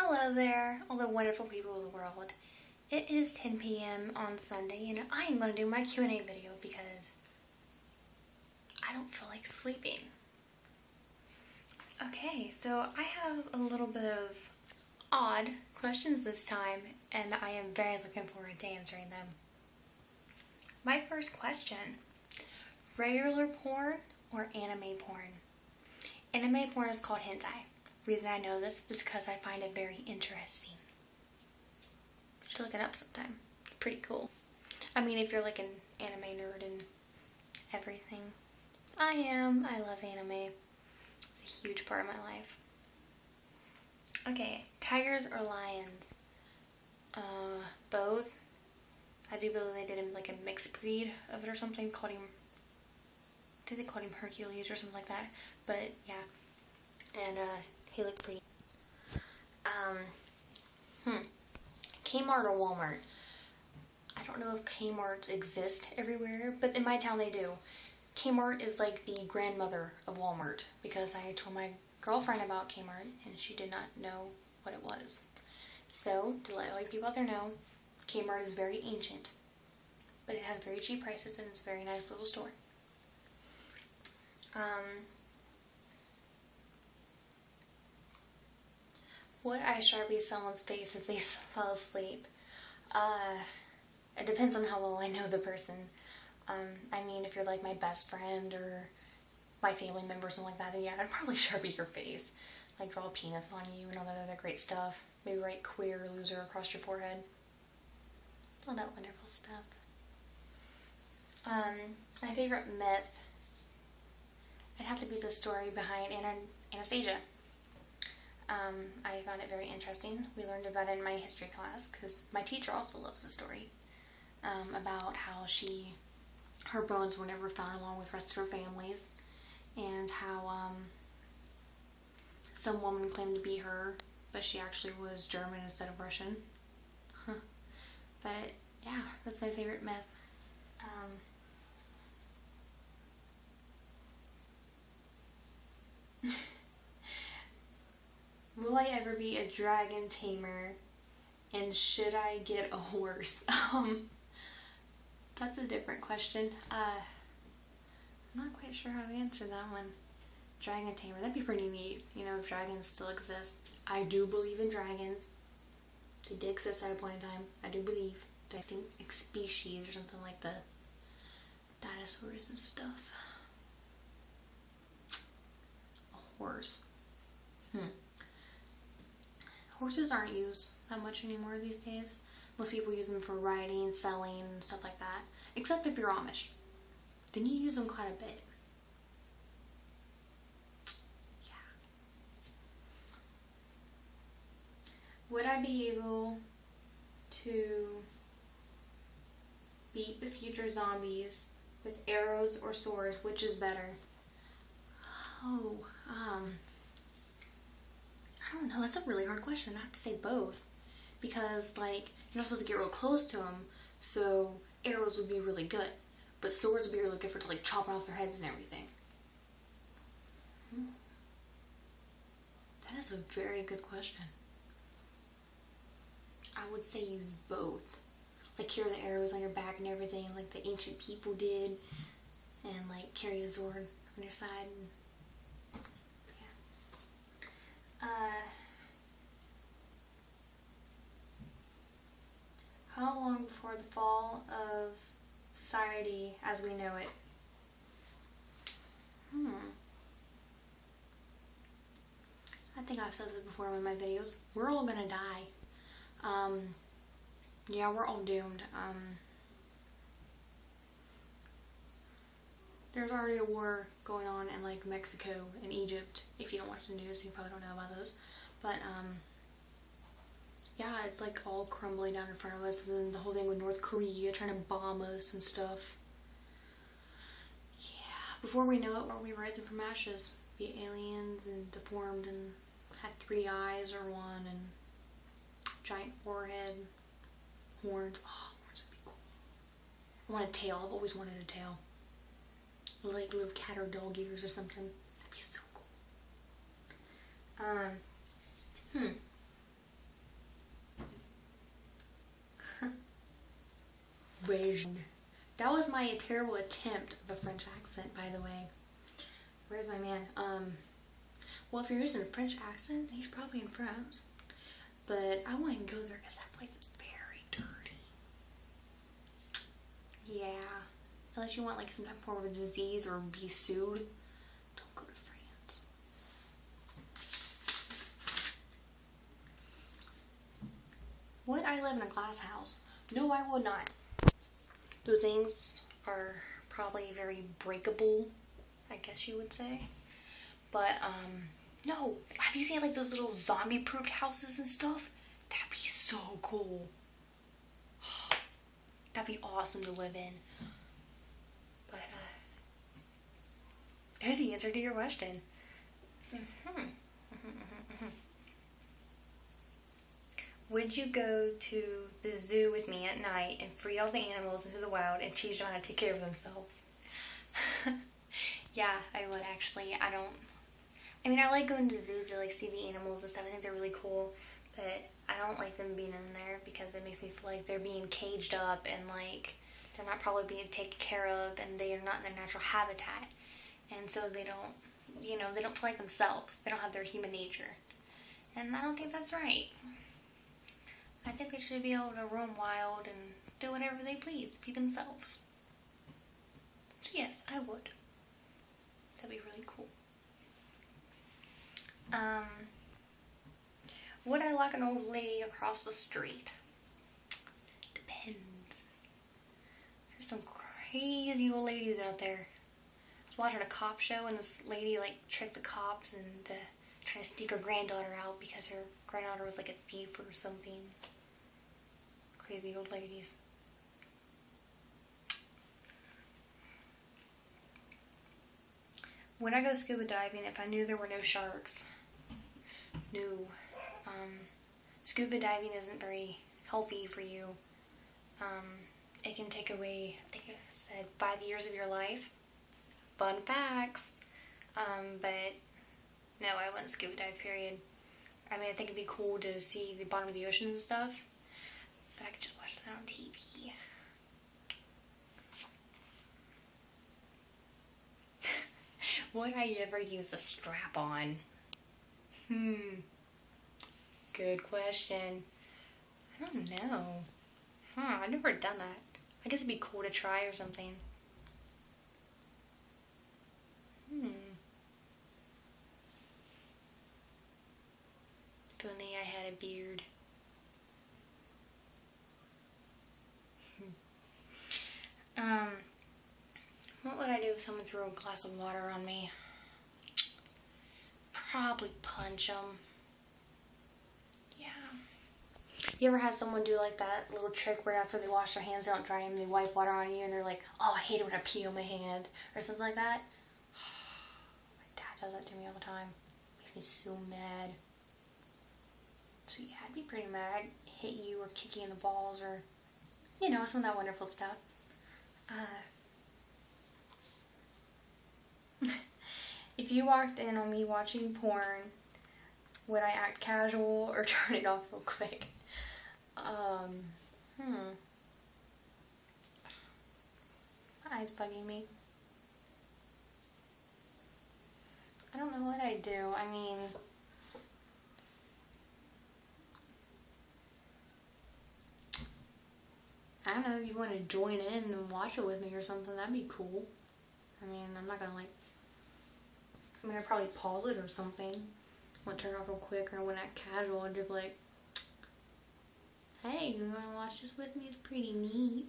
Hello there, all the wonderful people of the world. It is 10 p.m. on Sunday, and I am going to do my Q&A video because I don't feel like sleeping. Okay, so I have a little bit of odd questions this time, and I am very looking forward to answering them. My first question, regular porn or anime porn? Anime porn is called hentai. The reason I know this is because I find it very interesting. You should look it up sometime. It's pretty cool. I mean, if you're like an anime nerd and everything. I am. I love anime. It's a huge part of my life. Okay, tigers or lions? Both. I do believe they did like a mixed breed of it or something. I think they called him Hercules or something like that. But yeah. And he looked pretty. Kmart or Walmart? I don't know if Kmarts exist everywhere, but in my town they do. Kmart is like the grandmother of Walmart because I told my girlfriend about Kmart and she did not know what it was. So, to let all you people out there know, Kmart is very ancient, but it has very cheap prices and it's a very nice little store. Would I Sharpie someone's face if they fell asleep? It depends on how well I know the person. I mean, if you're like my best friend or my family member or something like that, then yeah, I'd probably Sharpie your face. Like draw a penis on you and all that other great stuff. Maybe write queer loser across your forehead. All that wonderful stuff. My favorite myth, it'd have to be the story behind Anastasia. I found it very interesting. We learned about it in my history class because my teacher also loves the story about how her bones were never found along with the rest of her family's, and how some woman claimed to be her, but she actually was German instead of Russian. But yeah, that's my favorite myth. Will I ever be a dragon tamer? And should I get a horse? That's a different question. I'm not quite sure how to answer that one. Dragon tamer, that'd be pretty neat, if dragons still exist. I do believe in dragons. They did exist at a point in time. I do believe. They're extinct species or something like the dinosaurs and stuff. A horse. Horses aren't used that much anymore these days. Most people use them for riding, selling, stuff like that. Except if you're Amish. Then you use them quite a bit. Yeah. Would I be able to beat the future zombies with arrows or swords? Which is better? I don't know, that's a really hard question. I have to say both. Because, you're not supposed to get real close to them, so arrows would be really good. But swords would be really good for, chopping off their heads and everything. That is a very good question. I would say use both. Carry the arrows on your back and everything, like the ancient people did. And, carry a sword on your side. How long before the fall of society as we know it? I think I've said this before in one of my videos. We're all gonna die. Yeah, we're all doomed. There's already a war going on in Mexico and Egypt. If you don't watch the news, you probably don't know about those. But yeah, it's all crumbling down in front of us. And then the whole thing with North Korea trying to bomb us and stuff. Yeah, before we know it, we'll be rising from ashes. Be aliens and deformed and had 3 eyes or 1 and giant forehead, horns. Oh, horns would be cool. I want a tail. I've always wanted a tail. Little cat or dog ears or something. That'd be so cool. version. That was my terrible attempt of a French accent, by the way. Where's my man? Well, if you're using a French accent, he's probably in France. But I wouldn't go there because that place is very dirty. Yeah. Unless you want like some form of disease or be sued, don't go to France. Would I live in a glass house? No, I would not. Those things are probably very breakable, I guess you would say. But, no. Have you seen like those little zombie-proof houses and stuff? That'd be so cool. That'd be awesome to live in. But, there's the answer to your question. Would you go to the zoo with me at night and free all the animals into the wild and teach them how to take care of themselves? Yeah, I would actually. I like going to zoos to like see the animals and stuff. I think they're really cool, but I don't like them being in there because it makes me feel like they're being caged up and like they're not probably being taken care of and they are not in their natural habitat. And so they don't feel like themselves. They don't have their human nature. And I don't think that's right. I think they should be able to roam wild and do whatever they please, be themselves. So yes, I would. That'd be really cool. Would I like an old lady across the street? Depends. There's some crazy old ladies out there. I was watching a cop show and this lady like tricked the cops and trying to sneak her granddaughter out because her granddaughter was like a thief or something. Crazy old ladies. Would I go scuba diving if I knew there were no sharks? No. Scuba diving isn't very healthy for you. It can take away, I think it said 5 years of your life. Fun facts. But no, I wouldn't scuba dive, period. I think it'd be cool to see the bottom of the ocean and stuff. But I could just watch that on TV. Would I ever use a strap-on? Good question. I don't know. I've never done that. I guess it'd be cool to try or something. If only I had a beard. What would I do if someone threw a glass of water on me? Probably punch them. Yeah. You ever had someone do like that little trick where after they wash their hands, they don't dry them, they wipe water on you, and they're like, oh, I hate it when I pee on my hand, or something like that? My dad does that to me all the time. Makes me so mad. So yeah, I'd be pretty mad. I'd hit you or kick you in the balls or, some of that wonderful stuff. If you walked in on me watching porn, would I act casual or turn it off real quick? My eyes bugging me. I don't know what I'd do. I don't know, if you want to join in and watch it with me or something, that'd be cool. I'm not gonna I'd probably pause it or something. I wouldn't turn it off real quick, or I wouldn't act casual. I'd just be like, hey, you wanna watch this with me? It's pretty neat.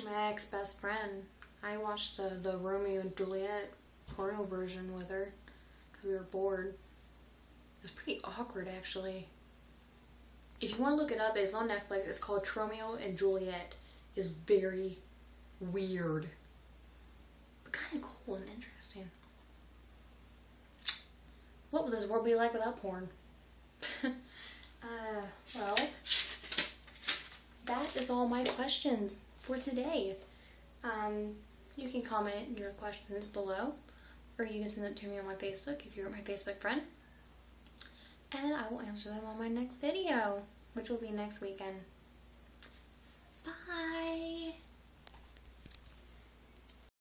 My ex-best friend, I watched the Romeo and Juliet porno version with her because we were bored. It was pretty awkward, actually. If you want to look it up, it's on Netflix. It's called Romeo and Juliet. It's very weird, but kind of cool and interesting. What would this world be like without porn? Well, that is all my questions for today. You can comment your questions below, or you can send it to me on my Facebook if you're my Facebook friend. And I will answer them on my next video, which will be next weekend.